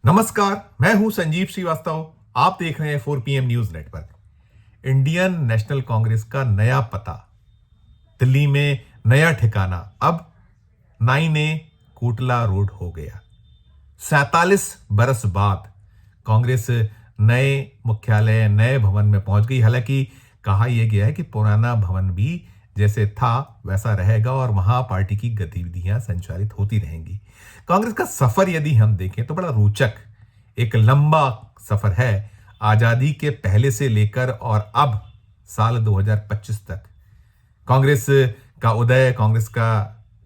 नमस्कार, मैं हूं संजीव श्रीवास्तव। आप देख रहे हैं 4 PM news network. Indian national Congress का नया पता, दिल्ली में नया ठिकाना अब 9A कोटला रोड हो गया। 47 बरस बाद कांग्रेस नए मुख्यालय, नए भवन में पहुंच गई। हालांकि कहा यह गया है कि पुराना भवन भी जैसे था वैसा रहेगा और वहां पार्टी की गतिविधियां संचालित होती रहेंगी। कांग्रेस का सफर यदि हम देखें तो बड़ा रोचक, एक लंबा सफर है। आजादी के पहले से लेकर और अब साल 2025 तक कांग्रेस का उदय, कांग्रेस का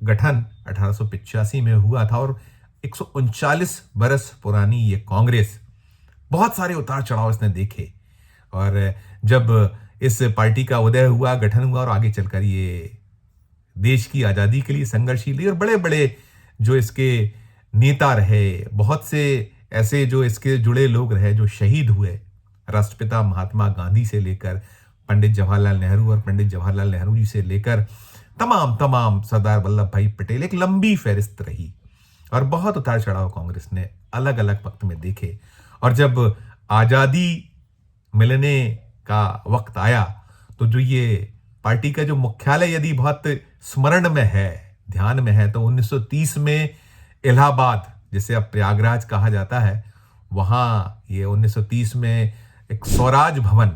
गठन 1885 में हुआ था और 139 बरस पुरानी ये कांग्रेस, बहुत सारे उतार चढ़ाव इसने देखे। और जब इस पार्टी का उदय हुआ, गठन हुआ और आगे चलकर ये देश की आजादी के लिए संघर्षशील और बड़े बड़े जो इसके नेता रहे, बहुत से ऐसे जो इसके जुड़े लोग रहे जो शहीद हुए, राष्ट्रपिता महात्मा गांधी से लेकर पंडित जवाहरलाल नेहरू और पंडित जवाहरलाल नेहरू जी से लेकर तमाम सरदार वल्लभ भाई पटेल, एक लंबी फहरिस्त रही और बहुत उतार चढ़ाव कांग्रेस ने अलग अलग वक्त में देखे। और जब आजादी मिलने का वक्त आया तो जो ये पार्टी का जो मुख्यालय यदि बहुत स्मरण में है, ध्यान में है, तो 1930 में इलाहाबाद, जिसे अब प्रयागराज कहा जाता है, वहां ये 1930 में एक स्वराज भवन,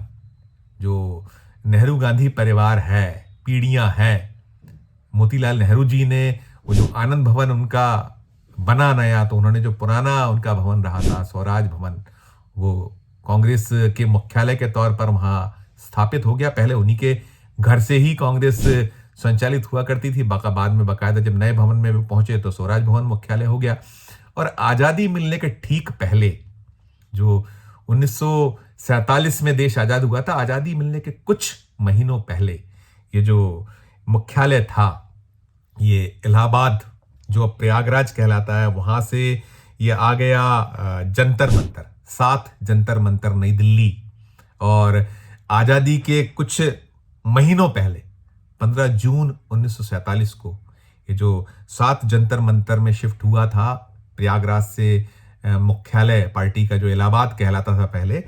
जो नेहरू गांधी परिवार है, पीढ़ियां हैं, मोतीलाल नेहरू जी ने वो जो आनंद भवन उनका बना नया, तो उन्होंने जो पुराना उनका भवन रहा था स्वराज भवन, वो कांग्रेस के मुख्यालय के तौर पर वहां स्थापित हो गया। पहले उन्हीं के घर से ही कांग्रेस संचालित हुआ करती थी, बाद में बकायदा जब नए भवन में भी पहुंचे तो स्वराज भवन मुख्यालय हो गया। और आजादी मिलने के ठीक पहले, जो 1947 में देश आजाद हुआ था, आजादी मिलने के कुछ महीनों पहले ये जो मुख्यालय था, ये इलाहाबाद जो अब प्रयागराज कहलाता है, वहां से ये आ गया जंतर मंतर, 7 जंतर मंतर नई दिल्ली। और आजादी के कुछ महीनों पहले 15 जून 1947 को ये जो 7 जंतर मंतर में शिफ्ट हुआ था प्रयागराज से, मुख्यालय पार्टी का जो इलाहाबाद कहलाता था पहले,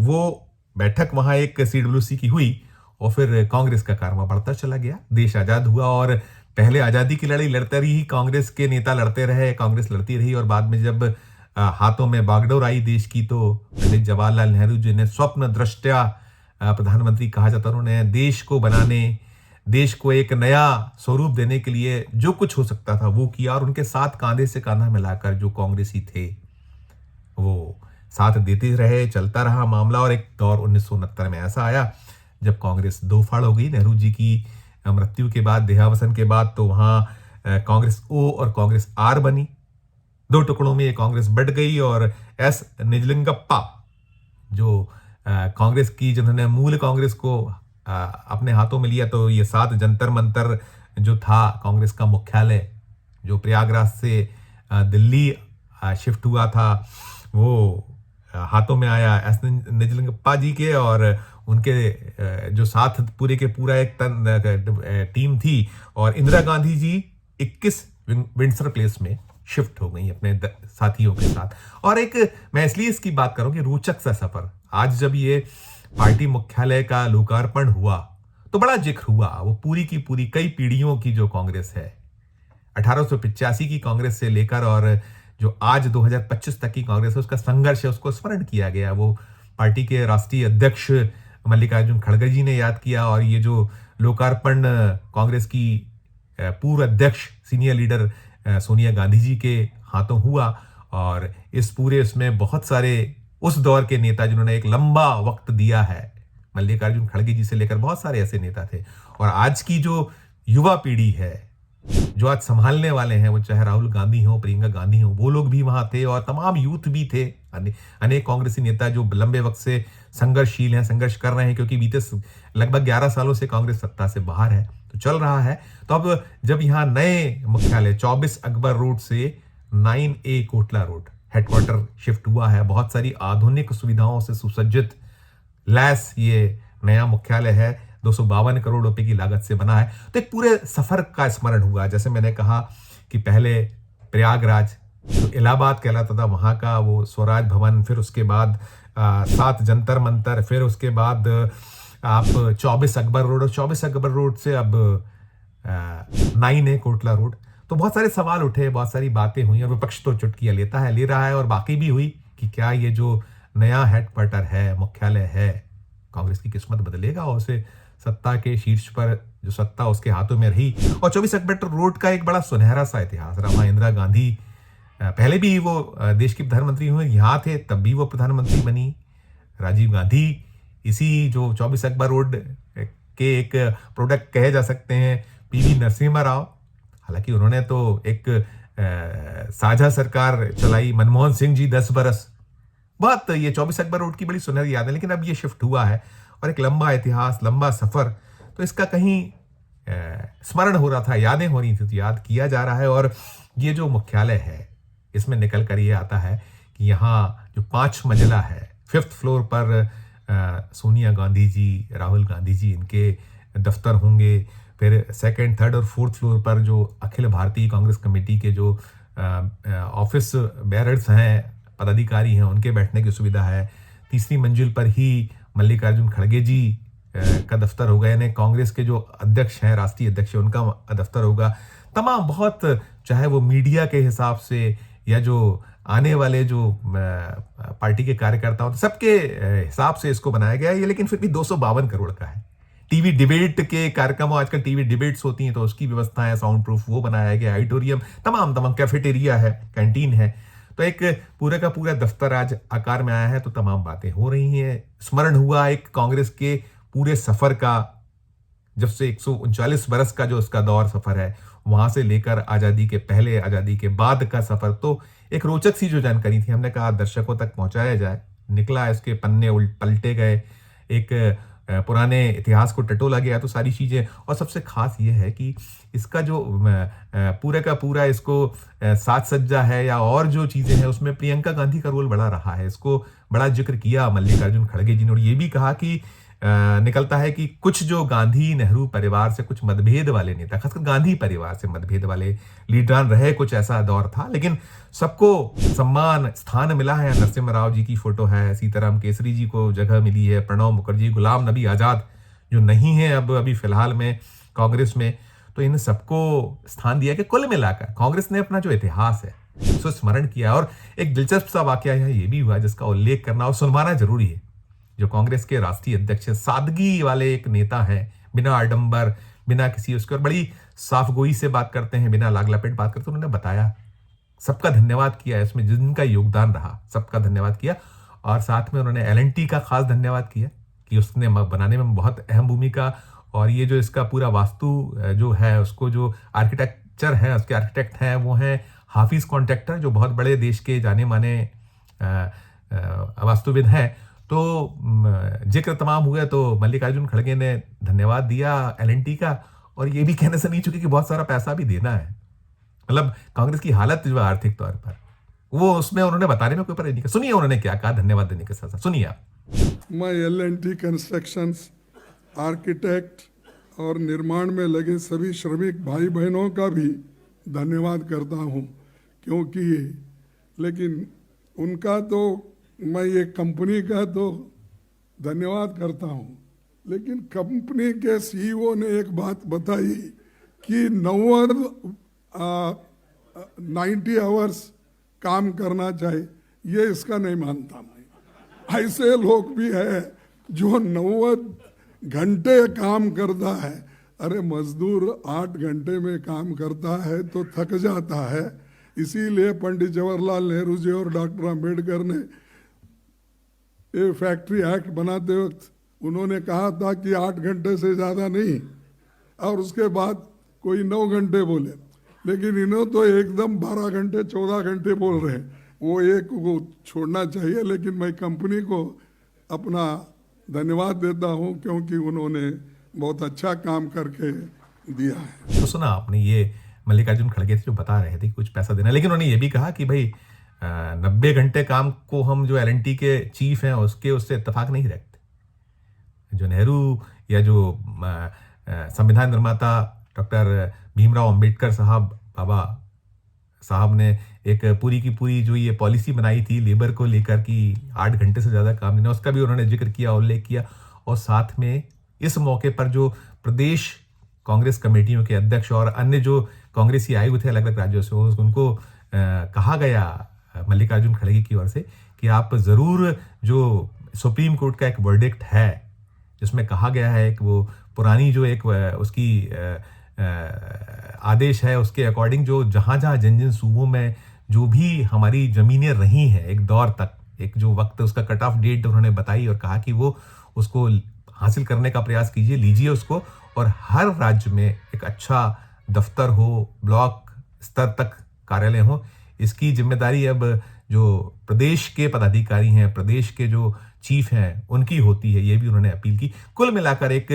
वो बैठक वहां एक CWC की हुई और फिर कांग्रेस का कारवां बढ़ता चला गया। देश आजाद हुआ और पहले आजादी की लड़ाई लड़ते रही कांग्रेस के नेता, लड़ते रहे, कांग्रेस लड़ती रही। और बाद में जब हाथों में बागडोर आई देश की, तो पंडित जवाहरलाल नेहरू जी ने स्वप्न दृष्टया, प्रधानमंत्री कहा जाता, उन्होंने देश को बनाने, देश को एक नया स्वरूप देने के लिए जो कुछ हो सकता था वो किया। और उनके साथ कांधे से कांधा मिलाकर जो कांग्रेसी थे वो साथ देते रहे, चलता रहा मामला। और एक दौर 1969 में ऐसा आया जब कांग्रेस दो फाड़ हो गई। नेहरू जी की मृत्यु के बाद, देहावसन के बाद, तो वहां कांग्रेस O और कांग्रेस R बनी। 2 टुकड़ों में ये कांग्रेस बढ़ गई और S निजलिंगप्पा, जो कांग्रेस की, जिन्होंने मूल कांग्रेस को अपने हाथों में लिया, तो ये 7 जंतर मंतर जो था कांग्रेस का मुख्यालय, जो प्रयागराज से दिल्ली शिफ्ट हुआ था, वो हाथों में आया S निजलिंगप्पा जी के। और उनके जो साथ पूरे के पूरा एक टीम थी। और इंदिरा गांधी जी 21 विंडसर प्लेस में शिफ्ट हो गई अपने साथियों के साथ। और एक, मैं इसलिए इसकी बात करूं कि रोचक सा सफर, आज जब ये पार्टी मुख्यालय का लोकार्पण हुआ तो बड़ा जिक्र हुआ वो पूरी की पूरी कई पीढ़ियों की जो कांग्रेस है, 1885 की कांग्रेस से लेकर और जो आज 2025 तक की कांग्रेस है, उसका संघर्ष है, उसको स्मरण किया गया। वो पार्टी के राष्ट्रीय अध्यक्ष मल्लिकार्जुन खड़गे जी ने याद किया। और ये जो लोकार्पण कांग्रेस की पूर्व अध्यक्ष, सीनियर लीडर सोनिया गांधी जी के हाथों हुआ। और इस पूरे उसमें बहुत सारे उस दौर के नेता जिन्होंने एक लंबा वक्त दिया है, मल्लिकार्जुन खड़गे जी से लेकर बहुत सारे ऐसे नेता थे। और आज की जो युवा पीढ़ी है, जो आज संभालने वाले हैं, वो चाहे राहुल गांधी हो, प्रियंका गांधी हो, वो लोग भी वहां थे और तमाम यूथ भी थे। अनेक कांग्रेसी नेता जो लंबे वक्त से संघर्षशील हैं, संघर्ष कर रहे हैं, क्योंकि बीते लगभग 11 सालों से कांग्रेस सत्ता से बाहर है, तो चल रहा है। तो अब जब यहाँ नए मुख्यालय 24 अकबर रोड से 9A Kotla road headquarter shift हुआ है, बहुत सारी आधुनिक सुविधाओं से सुसज्जित लैस ये नया मुख्यालय है, 252 करोड़ रुपए की लागत से बना है। तो एक पूरे सफर का स्मरण हुआ। जैसे मैंने कहा कि पहले प्रयागराज, जो इलाहाबाद कहलाता था वहाँ का वो स्वराज भवन, फिर उसके बाद 7 जंतर मंतर, फिर उसके बाद आप 24 अकबर रोड, और 24 अकबर रोड से अब 9 है कोटला रोड। तो बहुत सारे सवाल उठे, बहुत सारी बातें हुई, और विपक्ष तो चुटकियां लेता है, ले रहा है, और बाकी भी हुई कि क्या ये जो नया हेडक्वार्टर है, मुख्यालय है, कांग्रेस की किस्मत बदलेगा, और उसे सत्ता के शीर्ष पर जो सत्ता उसके हाथों में रही। और 24 अकबर रोड का एक बड़ा सुनहरा सा इतिहास रहा। इंदिरा गांधी पहले भी वो देश की प्रधानमंत्री हुए, यहाँ थे तब भी वो प्रधानमंत्री बनी। राजीव गांधी इसी जो 24 अकबर रोड के एक प्रोडक्ट कहे जा सकते हैं। पीवी नरसिम्हा राव, हालांकि उन्होंने तो एक साझा सरकार चलाई। मनमोहन सिंह जी 10 बरस, बहुत ये 24 अकबर रोड की बड़ी सुनहरी याद है। लेकिन अब ये शिफ्ट हुआ है, और एक लंबा इतिहास, लंबा सफर, तो इसका कहीं स्मरण हो रहा था, यादें हो रही थी, तो याद किया जा रहा है। और ये जो मुख्यालय है, इसमें निकल कर ये आता है कि यहाँ जो 5 मंजिला है, 5th फ्लोर पर सोनिया गांधी जी, राहुल गांधी जी, इनके दफ्तर होंगे। फिर 2nd, 3rd और 4th फ्लोर पर जो अखिल भारतीय कांग्रेस कमेटी के जो ऑफिस बेयरर्स हैं, पदाधिकारी हैं, उनके बैठने की सुविधा है। तीसरी मंजिल पर ही मल्लिकार्जुन खड़गे जी का दफ्तर होगा, यानी कांग्रेस के जो अध्यक्ष हैं, राष्ट्रीय अध्यक्ष हैं, उनका दफ्तर होगा। तमाम बहुत, चाहे वो मीडिया के हिसाब से या जो आने वाले जो पार्टी के कार्यकर्ताओं, सबके हिसाब से इसको बनाया गया है ये। लेकिन फिर भी 252 करोड़ का है। टीवी डिबेट के कार्यक्रमों, आजकल टीवी डिबेट्स होती हैं, तो उसकी व्यवस्था है, साउंड प्रूफ वो बनाया गया, ऑडिटोरियम, तमाम तमाम, कैफेटेरिया है, कैंटीन है। तो एक पूरे का पूरा दफ्तर आज आकार में आया है। तो तमाम बातें हो रही हैं, स्मरण हुआ एक कांग्रेस के पूरे सफर का, जब से 139 बरस का जो उसका दौर सफर है, वहां से लेकर आजादी के पहले, आजादी के बाद का सफर। तो एक रोचक सी जो जानकारी थी, हमने कहा दर्शकों तक पहुंचाया जाए। निकला, इसके पन्ने पलटे गए, एक पुराने इतिहास को टटोला गया, तो सारी चीजें। और सबसे खास ये है कि इसका जो पूरे का पूरा इसको साज सज्जा है या और जो चीजें हैं, उसमें प्रियंका गांधी का रोल बड़ा रहा है। इसको बड़ा जिक्र किया मल्लिकार्जुन खड़गे जी ने, और ये भी कहा कि निकलता है कि कुछ जो गांधी नेहरू परिवार से कुछ मतभेद वाले नेता, खासकर गांधी परिवार से मतभेद वाले लीडरान रहे, कुछ ऐसा दौर था। लेकिन सबको सम्मान, स्थान मिला है। नरसिम्हा राव जी की फोटो है, सीताराम केसरी जी को जगह मिली है, प्रणब मुखर्जी, गुलाम नबी आजाद जो नहीं है अब अभी फिलहाल में कांग्रेस में, तो इन सबको स्थान दिया कि कुल मिलाकर कांग्रेस ने अपना जो इतिहास है उसको स्मरण किया। और एक दिलचस्प सा वाकया यहाँ ये भी हुआ, जिसका उल्लेख करना और सुनवाना जरूरी है। जो कांग्रेस के राष्ट्रीय अध्यक्ष, सादगी वाले एक नेता हैं, बिना आडंबर, बिना किसी उसके, और बड़ी साफगोई से बात करते हैं, बिना लाग लपेट बात करते। उन्होंने बताया, सबका धन्यवाद किया, इसमें जिनका योगदान रहा सबका धन्यवाद किया। और साथ में उन्होंने एलएनटी का खास धन्यवाद किया कि उसने बनाने में बहुत अहम भूमिका, और ये जो इसका पूरा वास्तु जो है, उसको जो आर्किटेक्चर है, उसके आर्किटेक्ट हैं वो हैं हाफिज कॉन्ट्रैक्टर, जो बहुत बड़े देश के जाने माने वास्तुविद हैं। तो जिक्र तमाम हुआ, तो मल्लिकार्जुन खड़गे ने धन्यवाद दिया एलएनटी का, और ये भी कहने से नहीं चुके कि बहुत सारा पैसा भी देना है। मतलब कांग्रेस की हालत जो आर्थिक तौर पर, वो उसमें उन्होंने बताने में कोई पर नहीं किया। सुनिए उन्होंने क्या कहा धन्यवाद देने के साथ साथ, सुनिए आप। मैं एल&टी कंस्ट्रक्शंस, आर्किटेक्ट और निर्माण में लगे सभी श्रमिक भाई बहनों का भी धन्यवाद करता हूँ, क्योंकि लेकिन उनका तो मैं ये कंपनी का तो धन्यवाद करता हूँ, लेकिन कंपनी के सीईओ ने एक बात बताई कि 90 आवर्स काम करना चाहिए, ये इसका नहीं मानता मैं। ऐसे लोग भी है जो 90 घंटे काम करता है। अरे मजदूर 8 घंटे में काम करता है तो थक जाता है। इसीलिए पंडित जवाहरलाल नेहरू जी और डॉक्टर अंबेडकर ने ये फैक्ट्री एक्ट बनाते वक्त उन्होंने कहा था कि 8 घंटे से ज़्यादा नहीं, और उसके बाद कोई 9 घंटे बोले। लेकिन इन्होंने तो एकदम 12 घंटे 14 घंटे बोल रहे हैं। वो एक को छोड़ना चाहिए। लेकिन मैं कंपनी को अपना धन्यवाद देता हूँ, क्योंकि उन्होंने बहुत अच्छा काम करके दिया है। तो सुना आपने, ये मल्लिकार्जुन खड़गे जो बता रहे थे कि कुछ पैसा देना, लेकिन उन्होंने ये भी कहा कि भाई 90 घंटे काम को हम जो एलएनटी के चीफ हैं उससे इत्तेफाक नहीं रखते। जो नेहरू या जो संविधान निर्माता डॉक्टर भीमराव अंबेडकर साहब, बाबा साहब ने एक पूरी की पूरी जो ये पॉलिसी बनाई थी लेबर को लेकर कि 8 घंटे से ज़्यादा काम नहीं ना, उसका भी उन्होंने जिक्र किया, उल्लेख किया। और साथ में इस मौके पर जो प्रदेश कांग्रेस कमेटियों के अध्यक्ष और अन्य जो कांग्रेसी आए हुए थे अलग अलग राज्यों से, उनको कहा गया मल्लिकार्जुन खड़गे की ओर से कि आप ज़रूर जो सुप्रीम कोर्ट का एक वर्डिक्ट है जिसमें कहा गया है कि वो पुरानी जो एक उसकी आदेश है उसके अकॉर्डिंग जो जहाँ जहाँ जिन जिन सूबों में जो भी हमारी ज़मीनें रही हैं एक दौर तक, एक जो वक्त उसका कट ऑफ डेट उन्होंने बताई और कहा कि वो उसको हासिल करने का प्रयास कीजिए, लीजिए उसको, और हर राज्य में एक अच्छा दफ्तर हो, ब्लॉक स्तर तक कार्यालय हो। इसकी जिम्मेदारी अब जो प्रदेश के पदाधिकारी हैं, प्रदेश के जो चीफ हैं, उनकी होती है, ये भी उन्होंने अपील की। कुल मिलाकर एक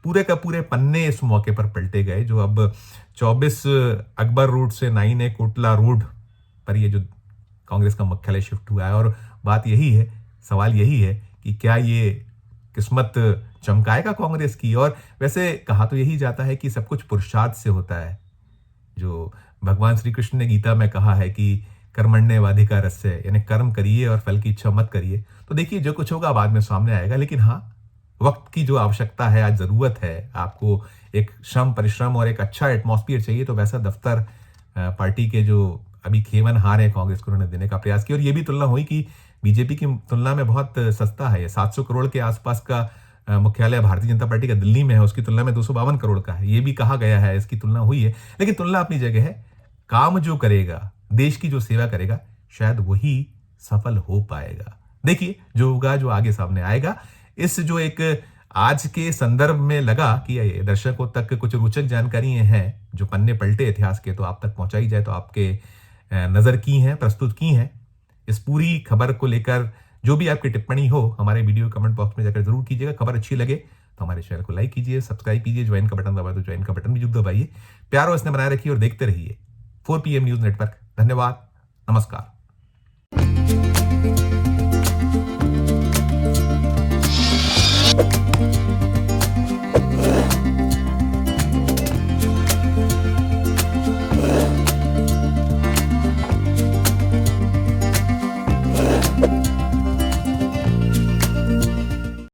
पूरे का पूरे पन्ने इस मौके पर पलटे गए। जो अब 24 अकबर रोड से 9A कोटला रोड पर ये जो कांग्रेस का मुख्यालय शिफ्ट हुआ है, और बात यही है, सवाल यही है कि क्या ये किस्मत चमकाएगा कांग्रेस की। और वैसे कहा तो यही जाता है कि सब कुछ पुरुषार्थ से होता है। जो भगवान श्री कृष्ण ने गीता में कहा है कि कर्मण्येवाधिकारस्य, यानी कर्म करिए और फल की इच्छा मत करिए। तो देखिए जो कुछ होगा बाद में सामने आएगा, लेकिन हाँ, वक्त की जो आवश्यकता है, आज ज़रूरत है, आपको एक श्रम परिश्रम और एक अच्छा एटमॉस्फियर चाहिए, तो वैसा दफ्तर पार्टी के जो अभी खेमन हार है कांग्रेस को, उन्होंने देने का प्रयास किया। और ये भी तुलना हुई कि बीजेपी की तुलना में बहुत सस्ता है। 700 करोड़ के आसपास का मुख्यालय भारतीय जनता पार्टी का दिल्ली में है, उसकी तुलना में 252 करोड़ का है, ये भी कहा गया है, इसकी तुलना हुई है। लेकिन तुलना अपनी जगह है। काम जो करेगा, देश की जो सेवा करेगा, शायद वही सफल हो पाएगा। देखिए जो होगा, जो आगे सामने आएगा। इस जो एक आज के संदर्भ में लगा कि दर्शकों तक कुछ रोचक जानकारियां हैं जो पन्ने पलटे इतिहास के, तो आप तक पहुंचाई जाए, तो आपके नजर की हैं, प्रस्तुत की हैं। इस पूरी खबर को लेकर जो भी आपकी टिप्पणी हो, हमारे वीडियो कमेंट बॉक्स में जाकर जरूर कीजिएगा। खबर अच्छी लगे तो हमारे चैनल को लाइक कीजिए, सब्सक्राइब कीजिए, ज्वाइन का बटन दबाए तो ज्वाइन का बटन भी जरूर दबाइए। प्यार और स्नेह बनाए रखिए और देखते रहिए 4PM न्यूज नेटवर्क। धन्यवाद, नमस्कार।